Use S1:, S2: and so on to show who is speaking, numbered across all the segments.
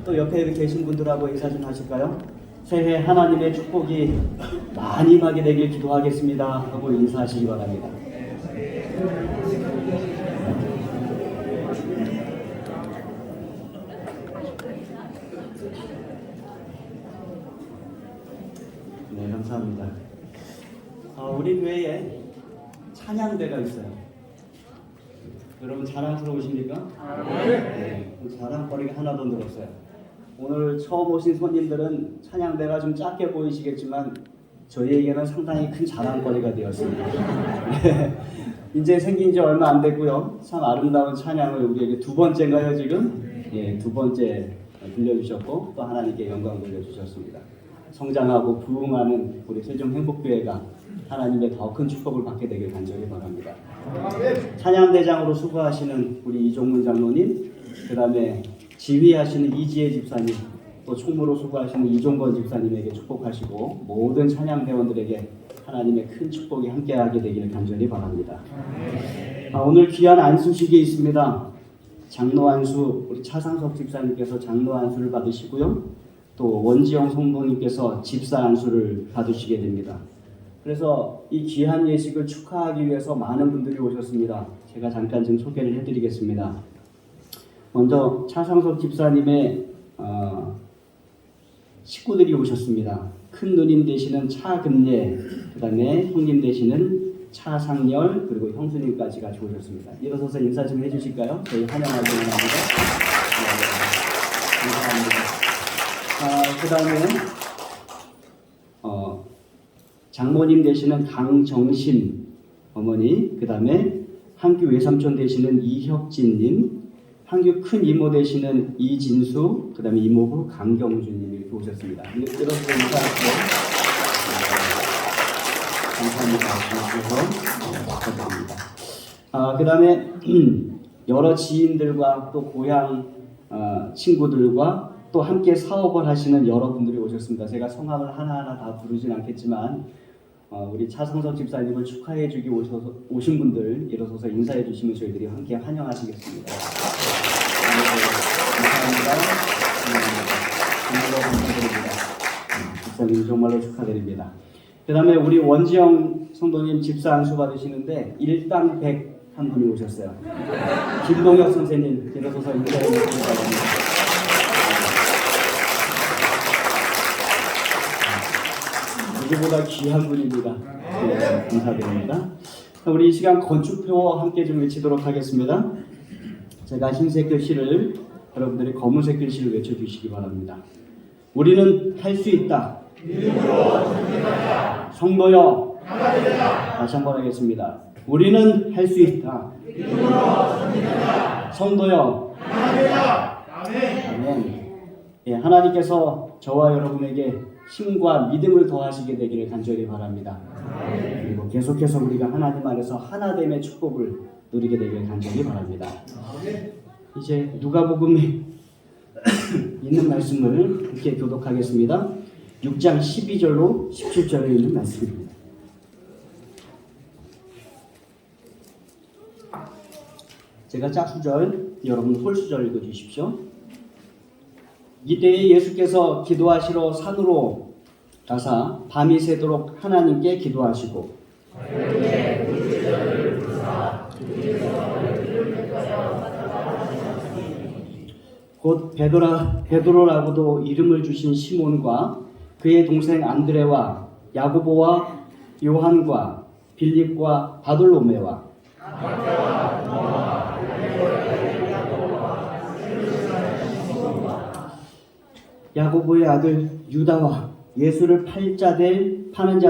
S1: 또 옆에 계신 분들하고 인사 좀 하실까요? 새해 하나님의 축복이 많이 임하게 되길 기도하겠습니다 하고 인사하시기 바랍니다. 네, 감사합니다. 우리 교회에 찬양대가 있어요. 여러분 자랑스러우십니까? 네, 자랑거리가 하나도 늘었어요. 오늘 처음 오신 손님들은 찬양대가 좀 작게 보이시겠지만 저희에게는 상당히 큰 자랑거리가 되었습니다. 네, 이제 생긴 지 얼마 안 됐고요. 참 아름다운 찬양을 우리에게 두 번째인가요 지금? 예, 두 번째 들려주셨고 또 하나님께 영광 돌려주셨습니다. 성장하고 부흥하는 우리 세종행복교회가 하나님의 더 큰 축복을 받게 되길 간절히 바랍니다. 찬양대장으로 수고하시는 우리 이종문 장로님, 그 다음에 지휘하시는 이지혜 집사님, 또 총무로 수고하시는 이종건 집사님에게 축복하시고 모든 찬양대원들에게 하나님의 큰 축복이 함께하게 되기를 간절히 바랍니다. 오늘 귀한 안수식이 있습니다. 장로 안수, 우리 차상석 집사님께서 장로 안수를 받으시고요. 또 원지영 성도님께서 집사 안수를 받으시게 됩니다. 그래서 이 귀한 예식을 축하하기 위해서 많은 분들이 오셨습니다. 제가 잠깐 좀 소개를 해드리겠습니다. 먼저 차상석 집사님의 식구들이 오셨습니다. 큰 누님 되시는 차근예, 그 다음에 형님 되시는 차상열, 그리고 형수님까지 같이 오셨습니다. 일어서서 인사 좀 해주실까요? 저희 환영하기 원합니다. 감사합니다. 그 다음에 장모님 되시는 강정신 어머니, 그 다음에 한규 외삼촌 되시는 이혁진님, 한규 큰 이모 되시는 이진수, 그 다음에 이모부 강경준님이 이렇게 오셨습니다. 이렇게 인사하시고 감사합니다. 그 다음에 여러 지인들과 또 고향 친구들과 또 함께 사업을 하시는 여러분들이 오셨습니다. 제가 성함을 하나하나 다 부르진 않겠지만 우리 차상석 집사님을 축하해 주기 오신 분들 일어서서 인사해 주시면 저희들이 함께 환영하시겠습니다. 감사합니다. 집사님 정말로 축하드립니다. 그 다음에 우리 원지영 성도님 집사 안수 받으시는데 일당 100 한 분이 오셨어요. 김동혁 선생님 일어서서 인사해 주시기 바랍니다. 이거보다 귀한 분입니다. 네, 감사드립니다. 우리 이 시간 건축표와 함께 좀 외치도록 하겠습니다. 제가 흰색 글씨를 여러분들이 검은색 글씨를 외쳐주시기 바랍니다. 우리는 할 수 있다. 성도여, 다시 한번 하겠습니다. 우리는 할 수 있다. 성도여, 아멘. 예, 하나님께서 저와 여러분에게 힘과 믿음을 더하시게 되기를 간절히 바랍니다. 그리고 계속해서 우리가 하나님 안에서 하나됨의 축복을 누리게 되기를 간절히 바랍니다. 이제 누가복음에 있는 말씀을 함께 교독하겠습니다. 6장 12절로 17절에 있는 말씀입니다. 제가 짝수절, 여러분 홀수절 읽어주십시오. 이때에 예수께서 기도하시러 산으로 가사 밤이 새도록 하나님께 기도하시고 곧 베드로라고도 이름을 주신 시몬과 그의 동생 안드레와 야고보와 요한과 빌립과 바돌로메와 야고보의 아들 유다와 예수를 파는 자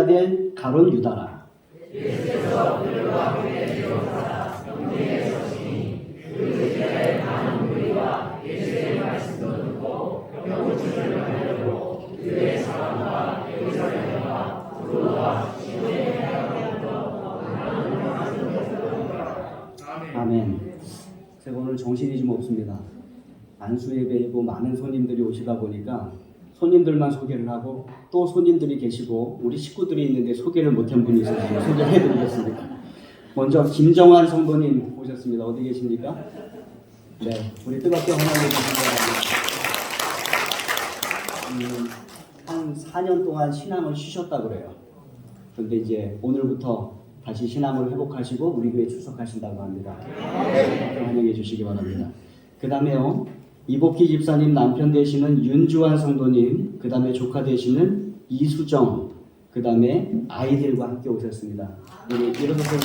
S1: 될 가룟 유다라. 예수께서 그들과 함께 들어가사 경배에 서시니 그 제자의 많은 무리와 예수의 말씀도 듣고 병고침을 하려고 그의 사랑과 예루살렘과 구로와 시온에 아멘. 제가 오늘 정신이 좀 없습니다. 안수 예배이고 많은 손님들이 오시다 보니까 손님들만 소개를 하고 또 손님들이 계시고 우리 식구들이 있는데 소개를 못한 분이 있어서 소개해드리겠습니다. 먼저 김정환 성도님 오셨습니다. 어디 계십니까? 네, 우리 뜨겁게 환영해 주시기 바랍니다. 한 4년 동안 신앙을 쉬셨다고 그래요. 그런데 이제 오늘부터 다시 신앙을 회복하시고 우리 교회 출석하신다고 합니다. 환영해 주시기 바랍니다. 그 다음에요, 이복희 집사님 남편 되시는 윤주환 성도님, 그 다음에 조카 되시는 이수정, 그 다음에 아이들과 함께 오셨습니다. 우리 일어서서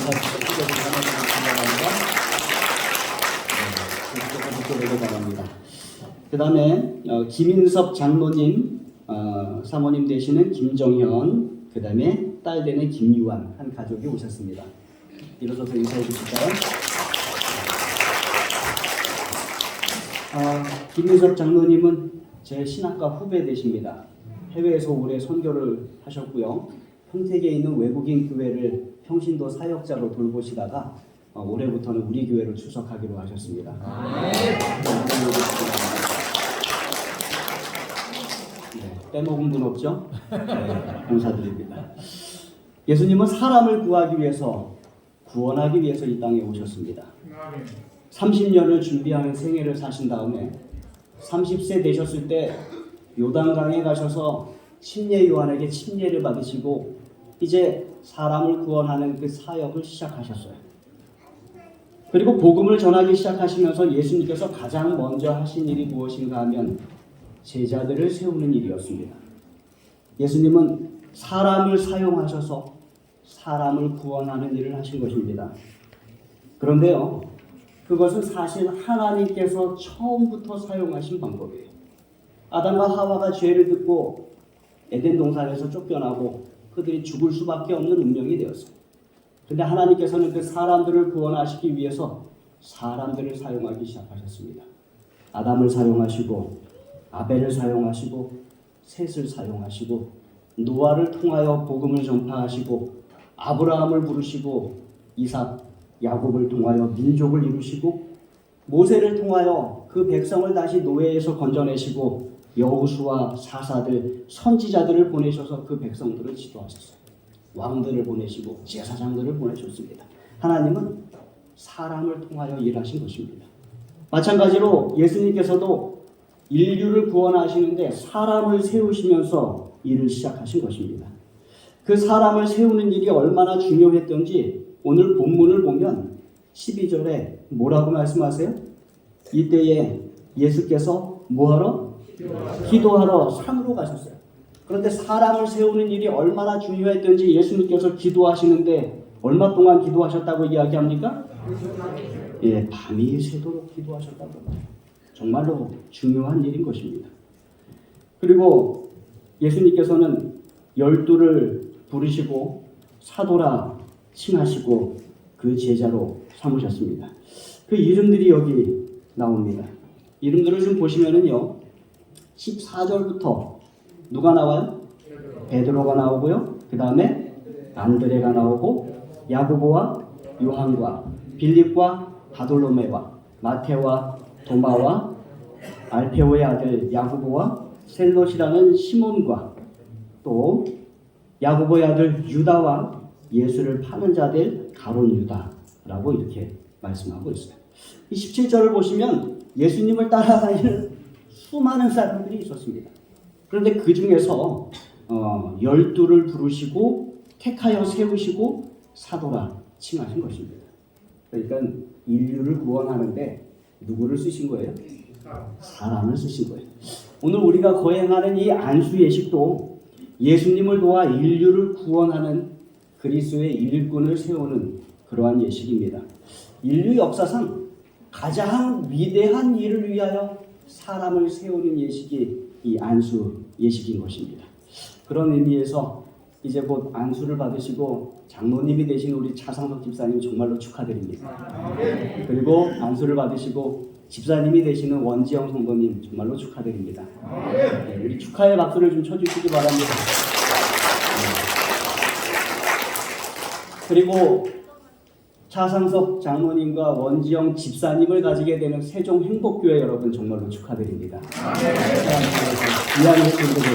S1: 인사드리고 바랍니다. 그 다음에 김인섭 장로님, 사모님 되시는 김정현, 그 다음에 딸 되는 김유한 한 가족이 오셨습니다. 일어서서 인사해 주실까요? 김인섭 장로님은 제 신학과 후배 되십니다. 해외에서 오래 선교를 하셨고요. 평택에 있는 외국인 교회를 평신도 사역자로 돌보시다가 올해부터는 우리 교회로 출석하기로 하셨습니다. 네, 빼먹은 분 없죠? 네, 감사드립니다. 예수님은 사람을 구하기 위해서, 구원하기 위해서 이 땅에 오셨습니다. 30년을 준비하는 생애를 사신 다음에 30세 되셨을 때 요단강에 가셔서 침례 요한에게 침례를 받으시고 이제 사람을 구원하는 그 사역을 시작하셨어요. 그리고 복음을 전하기 시작하시면서 예수님께서 가장 먼저 하신 일이 무엇인가 하면 제자들을 세우는 일이었습니다. 예수님은 사람을 사용하셔서 사람을 구원하는 일을 하신 것입니다. 그런데요, 그것은 사실 하나님께서 처음부터 사용하신 방법이에요. 아담과 하와가 죄를 듣고 에덴 동산에서 쫓겨나고 그들이 죽을 수밖에 없는 운명이 되었어요. 그런데 하나님께서는 그 사람들을 구원하시기 위해서 사람들을 사용하기 시작하셨습니다. 아담을 사용하시고 아벨을 사용하시고 셋을 사용하시고 노아를 통하여 복음을 전파하시고 아브라함을 부르시고 이삭, 야곱을 통하여 민족을 이루시고 모세를 통하여 그 백성을 다시 노예에서 건져내시고 여호수아, 사사들, 선지자들을 보내셔서 그 백성들을 지도하셨어요. 왕들을 보내시고 제사장들을 보내셨습니다. 하나님은 사람을 통하여 일하신 것입니다. 마찬가지로 예수님께서도 인류를 구원하시는데 사람을 세우시면서 일을 시작하신 것입니다. 그 사람을 세우는 일이 얼마나 중요했던지 오늘 본문을 보면 12절에 뭐라고 말씀하세요? 이때에 예수께서 뭐하러? 기도하러 산으로 가셨어요. 그런데 사람을 세우는 일이 얼마나 중요했던지 예수님께서 기도하시는데 얼마 동안 기도하셨다고 이야기합니까? 예, 밤이 새도록 기도하셨다고 합니다. 정말로 중요한 일인 것입니다. 그리고 예수님께서는 12를 부르시고 사도라 칭하시고 그 제자로 삼으셨습니다. 그 이름들이 여기 나옵니다. 이름들을 좀 보시면은요, 14절부터 누가 나와요? 베드로가 나오고요. 그 다음에 안드레가 나오고 야고보와 요한과 빌립과 바돌로메와 마테와 도마와 알페오의 아들 야고보와 셀롯이라는 시몬과 또 야고보의 아들 유다와 예수를 파는 자들 가룟 유다라고 이렇게 말씀하고 있어요. 이 17절을 보시면 예수님을 따라다니는 수많은 사람들이 있었습니다. 그런데 그 중에서 12를 부르시고 택하여 세우시고 사도라 칭하신 것입니다. 그러니까 인류를 구원하는데 누구를 쓰신 거예요? 사람을 쓰신 거예요. 오늘 우리가 거행하는 이 안수 예식도 예수님을 도와 인류를 구원하는 그리스도의 일꾼을 세우는 그러한 예식입니다. 인류 역사상 가장 위대한 일을 위하여 사람을 세우는 예식이 이 안수 예식인 것입니다. 그런 의미에서 이제 곧 안수를 받으시고 장로님이 되신 우리 차상석 집사님 정말로 축하드립니다. 그리고 안수를 받으시고 집사님이 되시는 원지영 성도님 정말로 축하드립니다. 네, 우리 축하의 박수를 좀 쳐주시기 바랍니다. 그리고 차상석 장로님과 원지영 집사님을 가지게 되는 세종 행복교회 여러분 정말로 축하드립니다. 귀한 예수님들의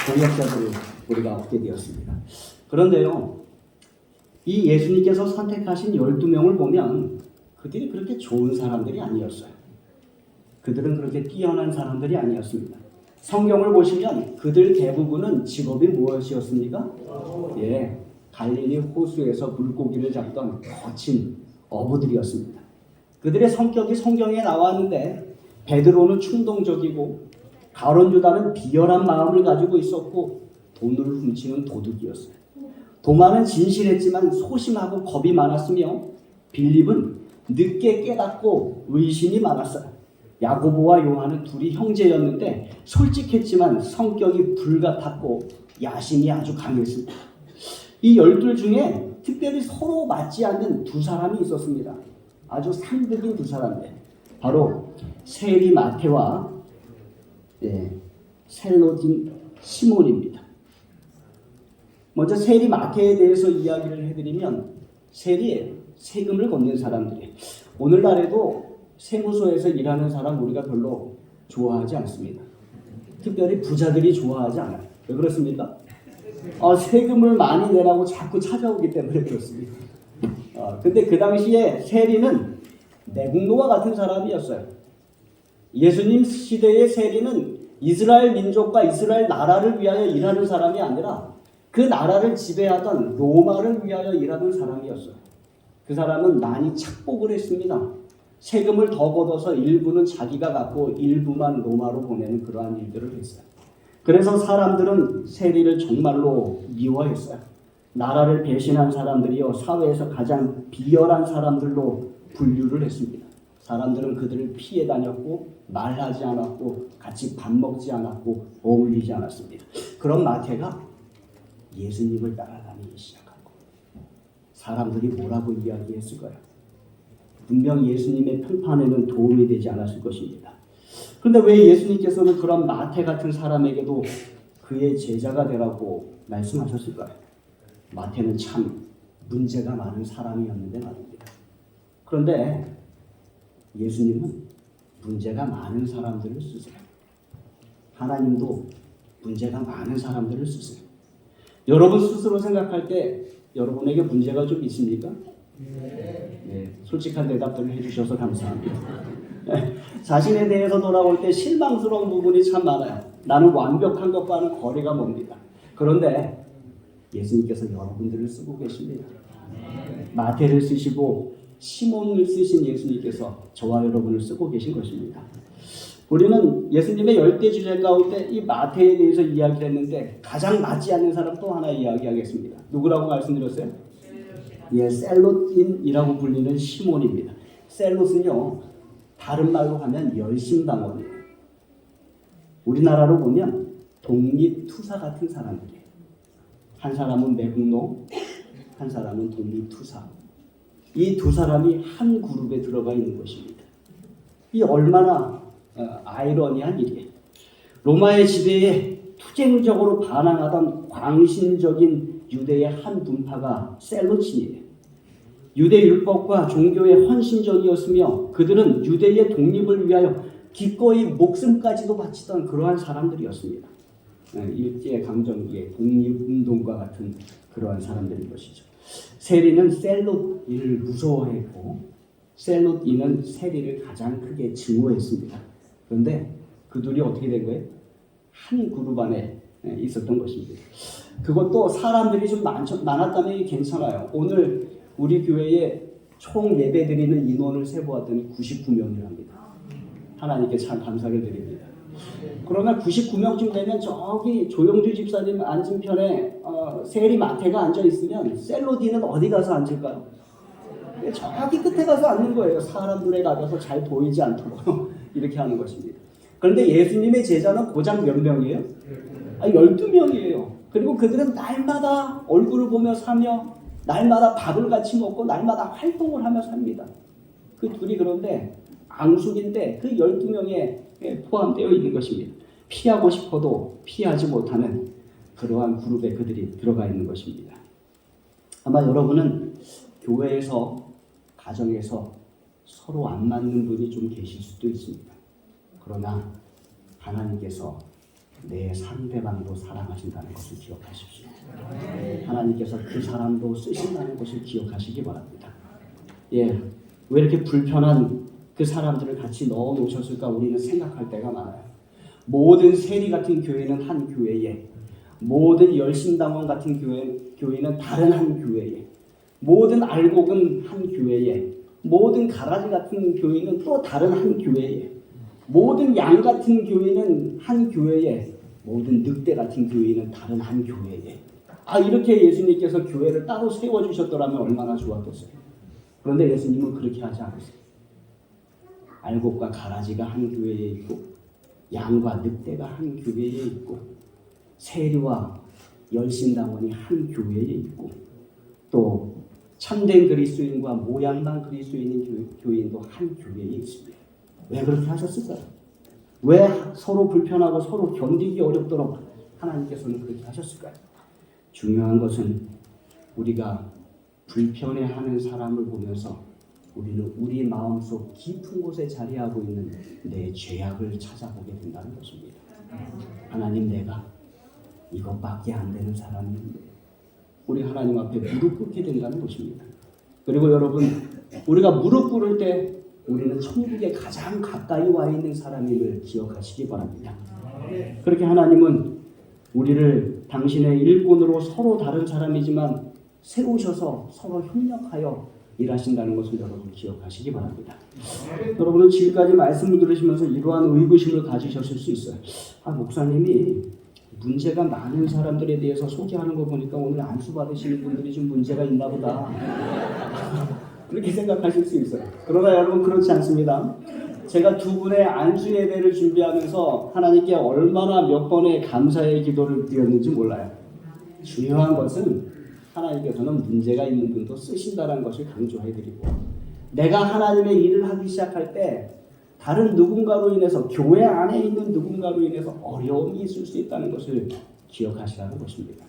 S1: 동역자들을 우리가 얻게 되었습니다. 그런데요, 이 예수님께서 선택하신 12명을 보면 그들이 그렇게 좋은 사람들이 아니었어요. 그들은 그렇게 뛰어난 사람들이 아니었습니다. 성경을 보시면 그들 대부분은 직업이 무엇이었습니까? 예, 갈릴리 호수에서 물고기를 잡던 거친 어부들이었습니다. 그들의 성격이 성경에 나왔는데 베드로는 충동적이고 가룟 유다는 비열한 마음을 가지고 있었고 돈을 훔치는 도둑이었어요. 도마는 진실했지만 소심하고 겁이 많았으며 빌립은 늦게 깨닫고 의심이 많았어요. 야고보와 요한은 둘이 형제였는데 솔직했지만 성격이 불같았고 야심이 아주 강했습니다. 이 12 중에 특별히 서로 맞지 않는 두 사람이 있었습니다. 아주 상극인 두 사람들. 바로 세리 마태와 셀로딘 시몬입니다. 먼저 세리 마태에 대해서 이야기를 해드리면 세리에 세금을 걷는 사람들이에요. 오늘날에도 세무서에서 일하는 사람 우리가 별로 좋아하지 않습니다. 특별히 부자들이 좋아하지 않아요. 왜 그렇습니까? 세금을 많이 내라고 자꾸 찾아오기 때문에 그렇습니다. 근데 그 당시에 세리는 내국노와 같은 사람이었어요. 예수님 시대의 세리는 이스라엘 민족과 이스라엘 나라를 위하여 일하는 사람이 아니라 그 나라를 지배하던 로마를 위하여 일하는 사람이었어요. 그 사람은 많이 착복을 했습니다. 세금을 더 걷어서 일부는 자기가 갖고 일부만 로마로 보내는 그러한 일들을 했어요. 그래서 사람들은 세리를 정말로 미워했어요. 나라를 배신한 사람들이요, 사회에서 가장 비열한 사람들로 분류를 했습니다. 사람들은 그들을 피해 다녔고 말하지 않았고 같이 밥 먹지 않았고 어울리지 않았습니다. 그런 마태가 예수님을 따라다니기 시작한 거예요. 사람들이 뭐라고 이야기했을까요? 분명 예수님의 평판에는 도움이 되지 않았을 것입니다. 그런데 왜 예수님께서는 그런 마태 같은 사람에게도 그의 제자가 되라고 말씀하셨을까요? 마태는 참 문제가 많은 사람이었는데 말입니다. 그런데 예수님은 문제가 많은 사람들을 쓰세요. 하나님도 문제가 많은 사람들을 쓰세요. 여러분 스스로 생각할 때 여러분에게 문제가 좀 있습니까? 네, 솔직한 대답들을 해주셔서 감사합니다. 자신에 대해서 돌아올 때 실망스러운 부분이 참 많아요. 나는 완벽한 것과는 거리가 멉니다. 그런데 예수님께서 여러분들을 쓰고 계십니다. 마태를 쓰시고 시몬을 쓰신 예수님께서 저와 여러분을 쓰고 계신 것입니다. 우리는 예수님의 10대 주제 가운데 이 마태에 대해서 이야기를 했는데 가장 맞지 않는 사람 또 하나 이야기하겠습니다. 누구라고 말씀드렸어요? 셀롯인이라고 불리는 시몬입니다. 셀롯은요, 다른 말로 하면 열심당원이에요. 우리나라로 보면 독립투사 같은 사람들이에요. 한 사람은 매국노, 한 사람은 독립투사. 이 두 사람이 한 그룹에 들어가 있는 것입니다. 이 얼마나 아이러니한 일이에요. 로마의 지배에 투쟁적으로 반항하던 광신적인 유대의 한 분파가 셀로친이에요. 유대 율법과 종교에 헌신적이었으며 그들은 유대의 독립을 위하여 기꺼이 목숨까지도 바치던 그러한 사람들이었습니다. 일제강점기의 독립운동과 같은 그러한 사람들인 것이죠. 세리는 셀롯인을 무서워했고 셀롯인은 세리를 가장 크게 증오했습니다. 그런데 그 둘이 어떻게 된 거예요? 한 그룹 안에 있었던 것입니다. 그것도 사람들이 좀 많았다면 괜찮아요. 오늘 우리 교회에 총 예배드리는 인원을 세보았더니 99명이랍니다. 하나님께 참 감사를 드립니다. 그러면 99명쯤 되면 저기 조영주 집사님 앉은 편에 세리 마태가 앉아있으면 셀로디는 어디 가서 앉을까요? 저기 끝에 가서 앉는 거예요. 사람들에 가서 잘 보이지 않도록 이렇게 하는 것입니다. 그런데 예수님의 제자는 고작 몇 명이에요? 12명이에요. 그리고 그들은 날마다 얼굴을 보며 사며 날마다 밥을 같이 먹고 날마다 활동을 하며 삽니다. 그 둘이 그런데 앙숙인데 그 12명에 포함되어 있는 것입니다. 피하고 싶어도 피하지 못하는 그러한 그룹에 그들이 들어가 있는 것입니다. 아마 여러분은 교회에서 가정에서 서로 안 맞는 분이 좀 계실 수도 있습니다. 그러나 하나님께서 내 상대방도 사랑하신다는 것을 기억하십시오. 하나님께서 그 사람도 쓰신다는 것을 기억하시기 바랍니다. 왜 이렇게 불편한 그 사람들을 같이 넣어 놓으셨을까 우리는 생각할 때가 많아요. 모든 세리 같은 교회는 한 교회에, 모든 열심당원 같은 교회는 다른 한 교회에, 모든 알곡은 한 교회에, 모든 가라지 같은 교회는 또 다른 한 교회에, 모든 양 같은 교회는 한 교회에, 모든 늑대 같은 교회는 다른 한 교회에. 이렇게 예수님께서 교회를 따로 세워주셨더라면 얼마나 좋았겠어요. 그런데 예수님은 그렇게 하지 않으세요. 알곡과 가라지가 한 교회에 있고, 양과 늑대가 한 교회에 있고, 세리와 열심당원이 한 교회에 있고, 또 참된 그리스도인과 모양만 그리스도인인 교인도 한 교회에 있습니다. 왜 그렇게 하셨을까요? 왜 서로 불편하고 서로 견디기 어렵도록 하나님께서는 그렇게 하셨을까요? 중요한 것은 우리가 불편해하는 사람을 보면서 우리는 우리 마음속 깊은 곳에 자리하고 있는 내 죄악을 찾아보게 된다는 것입니다. 하나님, 내가 이것밖에 안 되는 사람인데 우리 하나님 앞에 무릎 꿇게 된다는 것입니다. 그리고 여러분, 우리가 무릎 꿇을 때 우리는 천국에 가장 가까이 와 있는 사람임을 기억하시기 바랍니다. 그렇게 하나님은 우리를 당신의 일꾼으로 서로 다른 사람이지만 세우셔서 서로 협력하여 일하신다는 것을 여러분 기억하시기 바랍니다. 여러분은 지금까지 말씀을 들으시면서 이러한 의구심을 가지셨을 수 있어요. 목사님이 문제가 많은 사람들에 대해서 소개하는 거 보니까 오늘 안수 받으시는 분들이 좀 문제가 있나 보다. 그렇게 생각하실 수 있어요. 그러나 여러분, 그렇지 않습니다. 제가 두 분의 안수 예배를 준비하면서 하나님께 얼마나 몇 번의 감사의 기도를 드렸는지 몰라요. 중요한 것은 하나님께서는 문제가 있는 분도 쓰신다는 것을 강조해드리고, 내가 하나님의 일을 하기 시작할 때 다른 누군가로 인해서, 교회 안에 있는 누군가로 인해서 어려움이 있을 수 있다는 것을 기억하시라는 것입니다.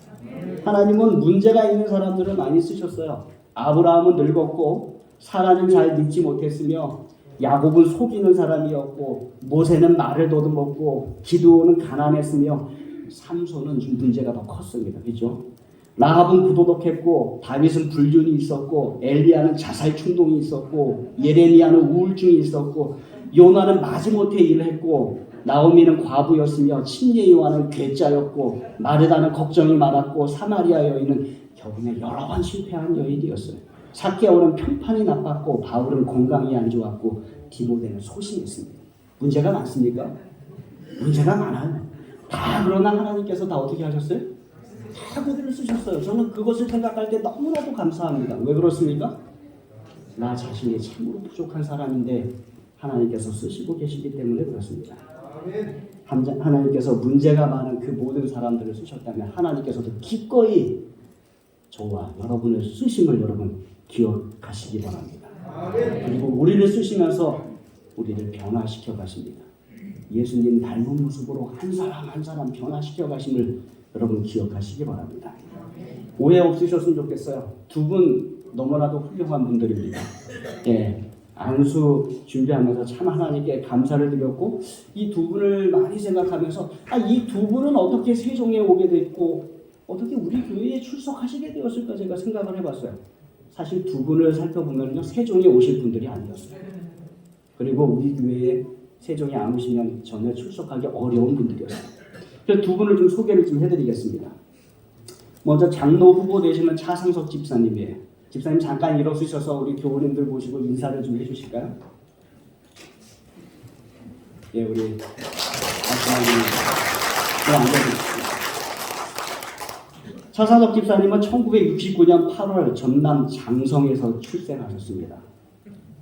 S1: 하나님은 문제가 있는 사람들을 많이 쓰셨어요. 아브라함은 늙었고 사라는 잘 믿지 못했으며, 야곱은 속이는 사람이었고, 모세는 말을 더듬었고, 기드온은 가난했으며, 삼손은 좀 문제가 더 컸습니다. 그렇죠? 라합은 부도덕했고, 다윗은 불륜이 있었고, 엘리야는 자살 충동이 있었고, 예레미야는 우울증이 있었고, 요나는 마지못해 일을 했고, 나오미는 과부였으며, 침례 요한은 괴짜였고, 마르다는 걱정이 많았고, 사마리아 여인은 결혼에 여러 번 실패한 여인이었어요. 삭개오는 평판이 나빴고, 바울은 건강이 안 좋았고, 디모데는 소심했습니다. 문제가 많습니까? 문제가 많아요. 그러나 하나님께서 다 어떻게 하셨어요? 다 그들을 쓰셨어요. 저는 그것을 생각할 때 너무나도 감사합니다. 왜 그렇습니까? 나 자신이 참으로 부족한 사람인데 하나님께서 쓰시고 계시기 때문에 그렇습니다. 하나님께서 문제가 많은 그 모든 사람들을 쓰셨다면 하나님께서도 기꺼이 저와 여러분을 쓰심을 여러분 기억하시기 바랍니다. 그리고 우리를 쓰시면서 우리를 변화시켜 가십니다. 예수님 닮은 모습으로 한 사람 한 사람 변화시켜 가심을 여러분 기억하시기 바랍니다. 오해 없으셨으면 좋겠어요. 두 분 너무나도 훌륭한 분들입니다. 안수 준비하면서 참 하나님께 감사를 드렸고, 이 두 분을 많이 생각하면서 이 두 분은 어떻게 세종에 오게 됐고 어떻게 우리 교회에 출석하시게 되었을까 제가 생각을 해봤어요. 사실 두 분을 살펴보면요, 세종에 오실 분들이 아니었어요. 그리고 우리 교회에 세종이 안 오시면 전혀 출석하기 어려운 분들이었어요. 그래서 두 분을 좀 소개를 좀 해드리겠습니다. 먼저 장로 후보 되시는 차상석 집사님이에요. 집사님 잠깐 일어서셔서 우리 교우님들 모시고 인사를 좀 해주실까요? 우리 말씀하시는 앉아주십시오. 차상석 집사님은 1969년 8월 전남 장성에서 출생하셨습니다.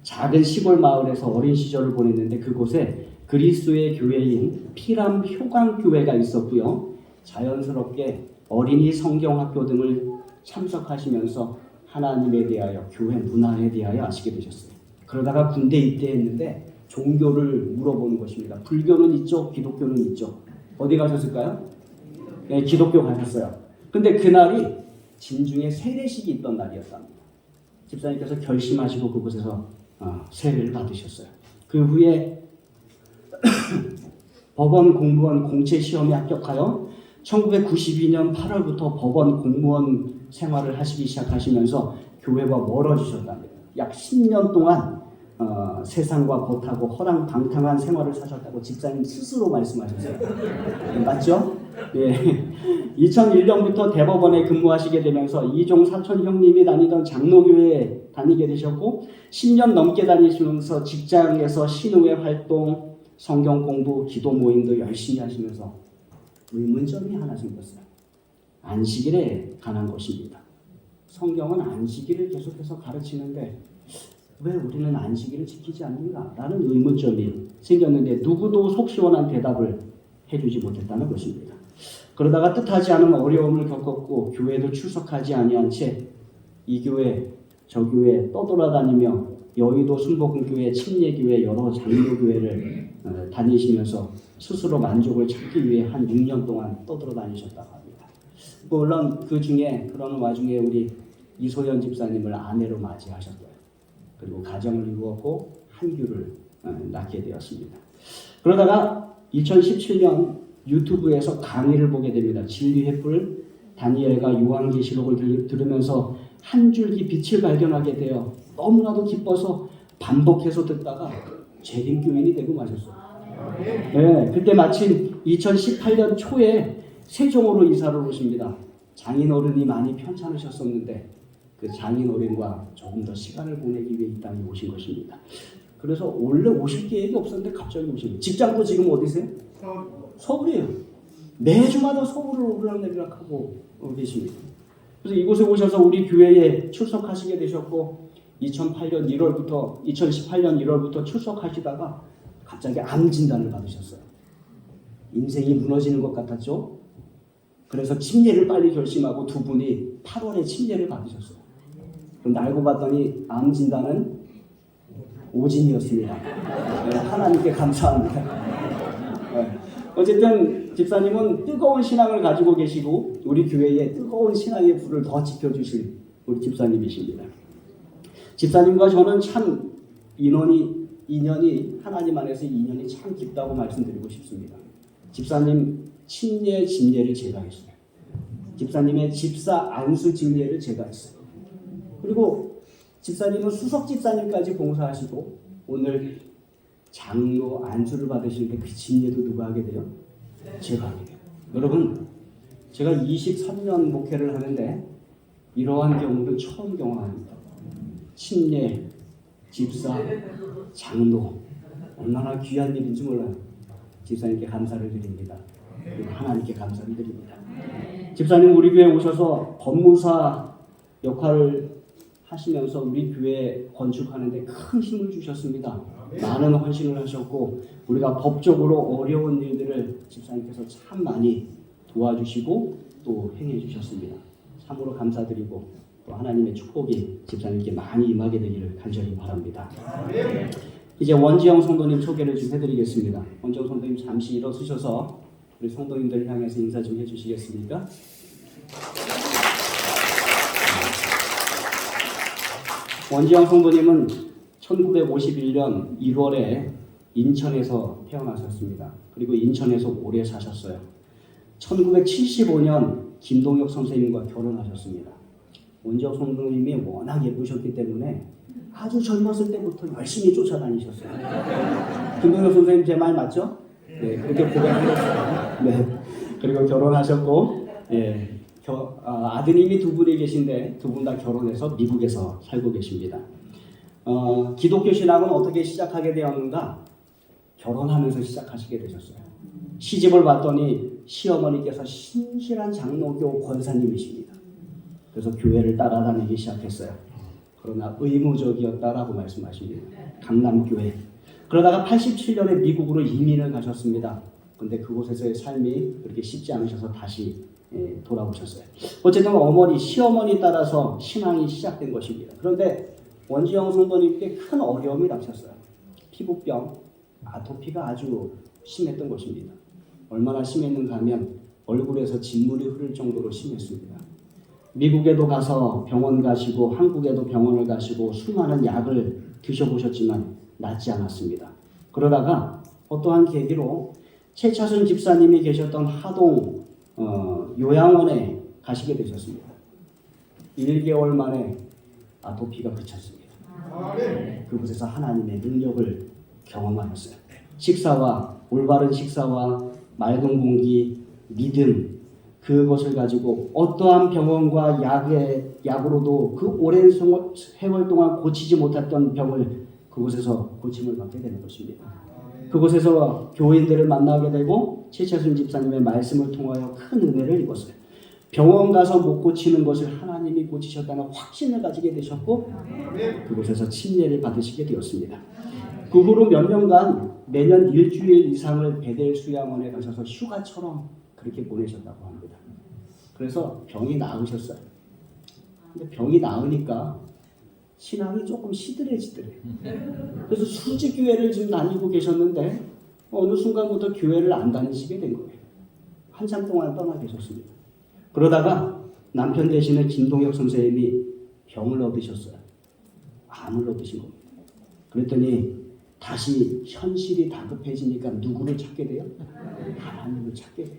S1: 작은 시골 마을에서 어린 시절을 보냈는데 그곳에 그리스도의 교회인 피람 효강교회가 있었고요. 자연스럽게 어린이 성경학교 등을 참석하시면서 하나님에 대하여, 교회 문화에 대하여 아시게 되셨어요. 그러다가 군대 입대했는데 종교를 물어보는 것입니다. 불교는 있죠? 기독교는 있죠? 어디 가셨을까요? 네, 기독교 가셨어요. 근데 그날이 진중에 세례식이 있던 날이었답니다. 집사님께서 결심하시고 그곳에서 세례를 받으셨어요. 그 후에 법원 공무원 공채 시험에 합격하여 1992년 8월부터 법원 공무원 생활을 하시기 시작하시면서 교회와 멀어지셨답니다. 약 10년 동안 세상과 겉하고 허랑방탕한 생활을 사셨다고 집사님 스스로 말씀하셨어요. 맞죠? 예. 2001년부터 대법원에 근무하시게 되면서 이종 사촌 형님이 다니던 장로교회에 다니게 되셨고 10년 넘게 다니시면서 직장에서 신우회 활동, 성경 공부, 기도 모임도 열심히 하시면서 의문점이 하나 생겼어요. 안식일에 관한 것입니다. 성경은 안식일을 계속해서 가르치는데 왜 우리는 안식일을 지키지 않는가? 라는 의문점이 생겼는데 누구도 속 시원한 대답을 해주지 못했다는 것입니다. 그러다가 뜻하지 않은 어려움을 겪었고 교회도 출석하지 아니한 채 이 교회 저 교회 떠돌아다니며 여의도 순복음교회, 침례교회 여러 장로교회를 다니시면서 스스로 만족을 찾기 위해 한 6년 동안 떠돌아다니셨다고 합니다. 물론 그 중에 그러는 와중에 우리 이소연 집사님을 아내로 맞이하셨고요. 그리고 가정을 이루었고 한규를 낳게 되었습니다. 그러다가 2017년 유튜브에서 강의를 보게 됩니다. 진리의 뿔 다니엘과 요한계시록을 들으면서 한 줄기 빛을 발견하게 되어 너무나도 기뻐서 반복해서 듣다가 재림교인이 되고 마셨어요. 네, 그때 마침 2018년 초에 세종으로 이사를 오십니다. 장인어른이 많이 편찮으셨었는데 그 장인어른과 조금 더 시간을 보내기 위해 이 땅에 오신 것입니다. 그래서 원래 오실 계획이 없었는데 갑자기 오십니다. 직장도 지금 어디세요? 서울이에요. 매주마다 서울을 오르락내리락하고 계십니다. 그래서 이곳에 오셔서 우리 교회에 출석하시게 되셨고 2018년 1월부터 출석하시다가 갑자기 암 진단을 받으셨어요. 인생이 무너지는 것 같았죠. 그래서 침례를 빨리 결심하고 두 분이 8월에 침례를 받으셨어요. 그런데 알고 봤더니 암 진단은 오진이었습니다. 네, 하나님께 감사합니다. 네. 어쨌든 집사님은 뜨거운 신앙을 가지고 계시고 우리 교회에 뜨거운 신앙의 불을 더 지켜주실 우리 집사님이십니다. 집사님과 저는 참 인연이 하나님 안에서 인연이 참 깊다고 말씀드리고 싶습니다. 집사님 침례 진례를 제가 했어요. 집사님의 집사 안수 진례를 제가 했어요. 그리고 집사님은 수석 집사님까지 봉사하시고 오늘 장로 안수를 받으시는데 그 진례도 누가 하게 돼요? 제가 하게 돼요. 여러분 제가 23년 목회를 하는데 이러한 경우는 처음 경험합니다. 침례, 집사, 장로 얼마나 귀한 일인지 몰라요. 집사님께 감사를 드립니다. 그리고 하나님께 감사를 드립니다. 집사님 우리 교회에 오셔서 법무사 역할을 하시면서 우리 교회 건축하는데 큰 힘을 주셨습니다. 많은 헌신을 하셨고 우리가 법적으로 어려운 일들을 집사님께서 참 많이 도와주시고 또 행해 주셨습니다. 참으로 감사드리고 또 하나님의 축복이 집사님께 많이 임하게 되기를 간절히 바랍니다. 이제 원지영 성도님 소개를 좀 해드리겠습니다. 원지영 성도님 잠시 일어서셔서 우리 성도님들 향해서 인사 좀 해주시겠습니까? 원지영 성도님은 1951년 1월에 인천에서 태어나셨습니다. 그리고 인천에서 오래 사셨어요. 1975년 김동혁 선생님과 결혼하셨습니다. 원지영 성도님이 워낙 예쁘셨기 때문에 아주 젊었을 때부터 열심히 쫓아다니셨어요. 김동혁 선생님 제 말 맞죠? 네, 그렇게 고백하셨어요. 네, 그리고 결혼하셨고, 예, 아드님이 두 분이 계신데 두 분 다 결혼해서 미국에서 살고 계십니다. 기독교 신앙은 어떻게 시작하게 되었는가? 결혼하면서 시작하시게 되셨어요. 시집을 봤더니 시어머니께서 신실한 장로교 권사님이십니다. 그래서 교회를 따라다니기 시작했어요. 그러나 의무적이었다라고 말씀하십니다. 강남교회. 그러다가 87년에 미국으로 이민을 가셨습니다. 근데 그곳에서의 삶이 그렇게 쉽지 않으셔서 다시 돌아오셨어요. 어쨌든 시어머니 따라서 신앙이 시작된 것입니다. 그런데 원지영 성도님께 큰 어려움이 닥쳤어요. 피부병, 아토피가 아주 심했던 것입니다. 얼마나 심했는가 하면 얼굴에서 진물이 흐를 정도로 심했습니다. 미국에도 가서 병원 가시고 한국에도 병원을 가시고 수많은 약을 드셔보셨지만 낫지 않았습니다. 그러다가 어떠한 계기로 최차순 집사님이 계셨던 하동 요양원에 가시게 되셨습니다. 1개월 만에 아토피가 그쳤습니다. 그곳에서 하나님의 능력을 경험하였어요. 식사와 올바른 식사와 맑은 공기, 믿음, 그것을 가지고 어떠한 병원과 약으로도 그 오랜 세월 동안 고치지 못했던 병을 그곳에서 고침을 받게 되는 것입니다. 그곳에서 교인들을 만나게 되고 최철순 집사님의 말씀을 통하여 큰 은혜를 입었어요. 병원 가서 못 고치는 것을 하나님이 고치셨다는 확신을 가지게 되셨고 그곳에서 침례를 받으시게 되었습니다. 그 후로 몇 년간 매년 일주일 이상을 베델 수양원에 가셔서 휴가처럼 그렇게 보내셨다고 합니다. 그래서 병이 나으셨어요. 근데 병이 나으니까 신앙이 조금 시들해지더래요. 그래서 수지교회를 지금 다니고 계셨는데 어느 순간부터 교회를 안 다니시게 된 거예요. 한참 동안 떠나 계셨습니다. 그러다가 남편 되시는 김동혁 선생님이 병을 얻으셨어요. 암을 얻으신 겁니다. 그랬더니 다시 현실이 다급해지니까 누구를 찾게 돼요? 하나님을 찾게 돼요.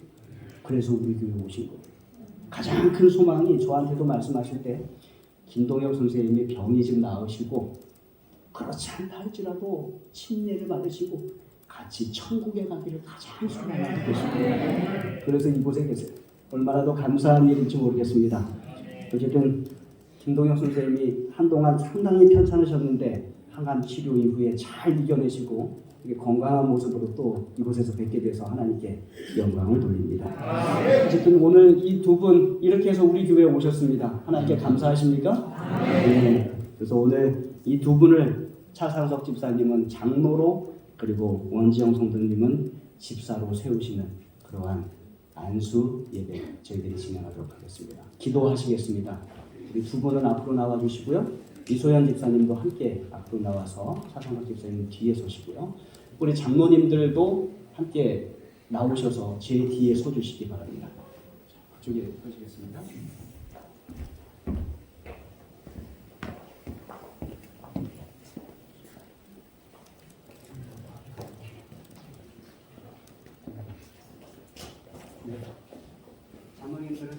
S1: 그래서 우리 교회 오신 거예요. 가장 큰 소망이 저한테도 말씀하실 때 김동혁 선생님이 병이 지금 나으시고 그렇지 않다 할지라도 침례를 받으시고 같이 천국에 가기를 가장 소망하고 계십니다. 그래서 이곳에 계세요. 얼마나 더 감사한 일인지 모르겠습니다. 어쨌든 김동혁 선생님이 한동안 상당히 편찮으셨는데 항암 치료 이후에 잘 이겨내시고 건강한 모습으로 또 이곳에서 뵙게 돼서 하나님께 영광을 돌립니다. 어쨌든 오늘 이 두 분 이렇게 해서 우리 교회에 오셨습니다. 하나님께 감사하십니까? 네. 그래서 오늘 이 두 분을 차상석 집사님은 장로로 그리고 원지영 성도님은 집사로 세우시는 그러한 안수 예배 저희들이 진행하도록 하겠습니다. 기도하시겠습니다. 우리 두 분은 앞으로 나와 주시고요. 이소연 집사님도 함께 앞으로 나와서 차상석 집사님 뒤에 서시고요. 우리 장로님들도 함께 나오셔서 제 뒤에 서주시기 바랍니다. 그쪽에 서시겠습니다. 네. 장로님들은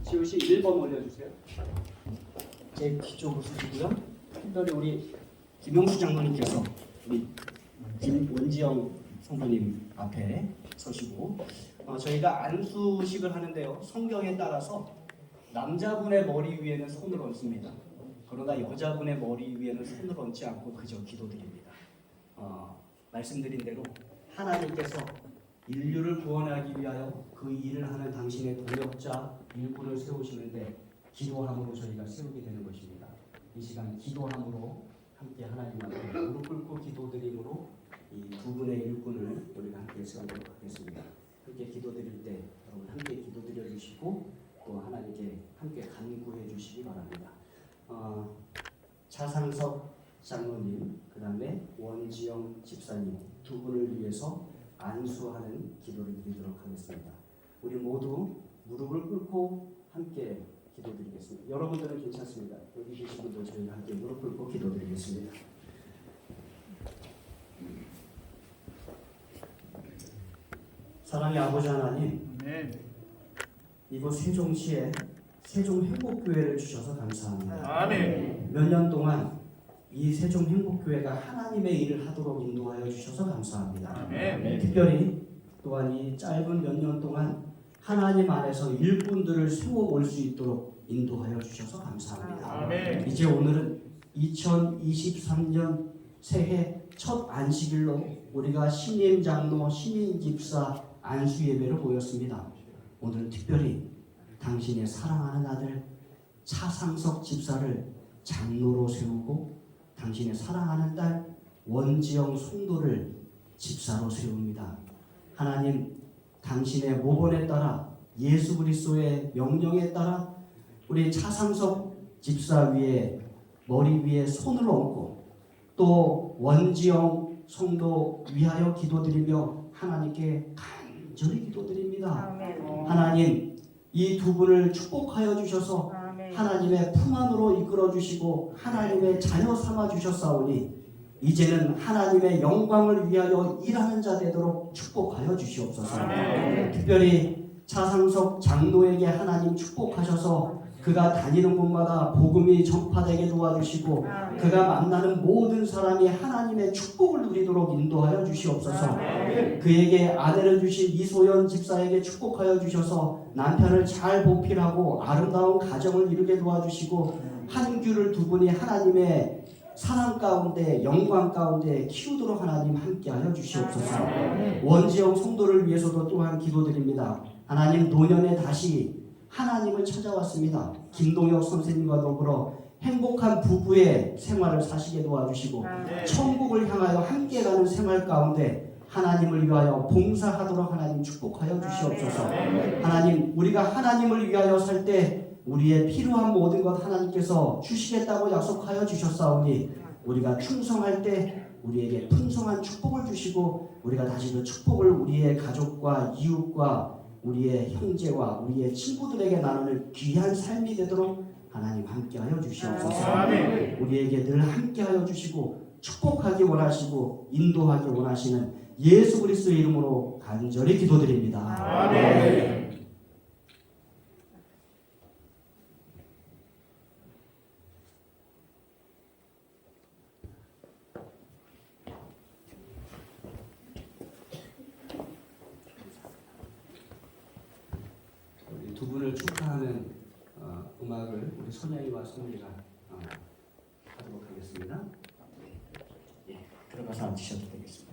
S1: 지우씨 1번 올려주세요. 제 뒤쪽으로 서시고요. 특별히 우리 김용수 장로님께서 우리 김원지영 성도님 앞에 서시고 저희가 안수식을 하는데요. 성경에 따라서 남자분의 머리 위에는 손을 얹습니다. 그러나 여자분의 머리 위에는 손을 얹지 않고 그저 기도드립니다. 말씀드린 대로 하나님께서 인류를 구원하기 위하여 그 일을 하는 당신의 동역자 일꾼을 세우시는데 기도함으로 저희가 세우게 되는 것입니다. 이 시간 기도함으로 함께 하나님 앞에 무릎 꿇고 기도드림으로 이 두 분의 일꾼을 우리가 함께 세우도록 하겠습니다. 함께 기도드릴 때 여러분 함께 기도드려 주시고 또 하나님께 함께 간구해 주시기 바랍니다. 차상석 장로님, 그 다음에 원지영 집사님 두 분을 위해서 안수하는 기도를 드리도록 하겠습니다. 우리 모두 무릎을 꿇고 함께 기도드리겠습니다. 여러분들은 괜찮습니다. 여기 계신 분들 저희가 함께 무릎 꿇고 기도드리겠습니다. 사랑의 아버지 하나님, 이곳 세종시에 세종행복교회를 주셔서 감사합니다. 몇 년 동안 이 세종행복교회가 하나님의 일을 하도록 인도하여 주셔서 감사합니다. 특별히 또한 이 짧은 몇 년 동안 하나님 안에서 일꾼들을 세워올 수 있도록 인도하여 주셔서 감사합니다. 이제 오늘은 2023년 새해 첫 안식일로 우리가 신임 장로, 신임 집사 안수 예배를 모였습니다. 오늘 특별히 당신의 사랑하는 아들 차상석 집사를 장로로 세우고 당신의 사랑하는 딸 원지영 송도를 집사로 세웁니다. 하나님, 당신의 모본에 따라 예수 그리스도의 명령에 따라 우리 차상석 집사 위에 머리 위에 손을 얹고 또 원지영 송도 위하여 기도드리며 하나님께 간절히 기도드립니다. 하나님, 이 두 분을 축복하여 주셔서 하나님의 품 안으로 이끌어 주시고 하나님의 자녀 삼아 주셨사오니 이제는 하나님의 영광을 위하여 일하는 자 되도록 축복하여 주시옵소서. 특별히 차상석 장로에게 하나님 축복하셔서
S2: 그가 다니는 곳마다 복음이 전파되게 도와주시고 그가 만나는 모든 사람이 하나님의 축복을 누리도록 인도하여 주시옵소서. 그에게 아내를 주신 이소연 집사에게 축복하여 주셔서 남편을 잘 보필하고 아름다운 가정을 이루게 도와주시고 한규를 두 분이 하나님의 사랑 가운데 영광 가운데 키우도록 하나님 함께하여 주시옵소서. 원지영 성도를 위해서도 또한 기도드립니다. 하나님 노년에 다시 하나님을 찾아왔습니다. 김동혁 선생님과 더불어 행복한 부부의 생활을 사시게 도와주시고 천국을 향하여 함께 가는 생활 가운데 하나님을 위하여 봉사하도록 하나님 축복하여 주시옵소서. 하나님 우리가 하나님을 위하여 살 때 우리의 필요한 모든 것 하나님께서 주시겠다고 약속하여 주셨사오니 우리가 충성할 때 우리에게 풍성한 축복을 주시고 우리가 다시 그 축복을 우리의 가족과 이웃과 우리의 형제와 우리의 친구들에게 나누는 귀한 삶이 되도록 하나님 함께하여 주시옵소서. 우리에게 늘 함께하여 주시고 축복하기 원하시고 인도하기 원하시는 예수 그리스도의 이름으로 간절히 기도드립니다. 아멘. 두 분을 축하하는 음악을 우리 선영이와 선미가 하도록 하겠습니다. 예, 들어가서 앉으셔도 되겠습니다.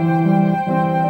S1: 네.